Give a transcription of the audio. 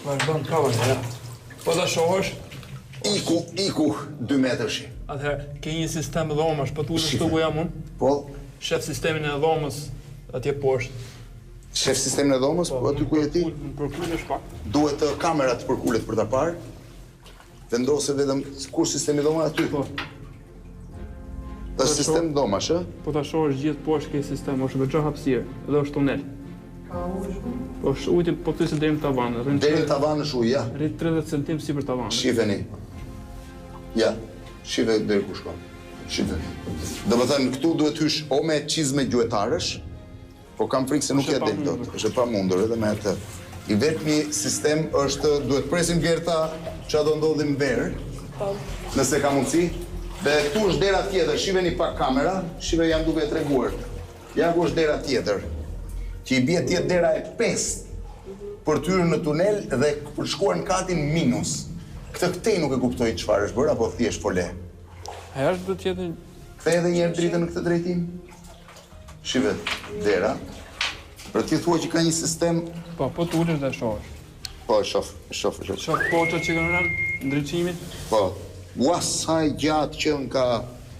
Vazhdon kamera, ja. Po ta shohësh, Iku 2 metrash. atëherë ke një sistem dhomash, po tu ashtu ku jam unë. Po, Shef sistemin e dhomës atje poshtë. shef sistemin e dhomës, po aty ku je ti, Përkullesh pak. duhet kamera të përkullet për ta parë. Vendose vetëm kur sistemi dhoma aty. Po. Është sistem dhomash, ë? Po ta shohësh gjithë poshtë ke sistem, është veçë hapësirë, edhe është tunel. Po është ujti po ty se deri në tavan, Deri në tavan është ujë, ja. rrit 30 cm sipër tavanit. Shifeni. Ja, shive deri ku shkon. Shive. Do të thënë këtu duhet hysh o me çizme gjuetarësh, po kam frikë se nuk ja del dot. Është e pamundur edhe me atë. I vetmi sistem është duhet presim Gerta ç'a do ndodhi më verë. Nëse ka mundësi. Dhe këtu është dera tjetër, shiheni pak kamera, shive jam duke e treguar. Ja ku është dera tjetër. Që i bie tjetër dera e 5 për të hyrë në tunel dhe për shkuar në katin minus. Këtej nuk e kuptoj çfarë është bërë apo thjesht fole. Ajo është do të jetë Kthej edhe një herë dritën në këtë drejtim. Shive, dera. Për ti thua që ka një sistem, po të ulesh dhe shohësh. po e shoh. Shoh poçat që kanë rënë ndriçimin. Po. Ua sa gjatë që ka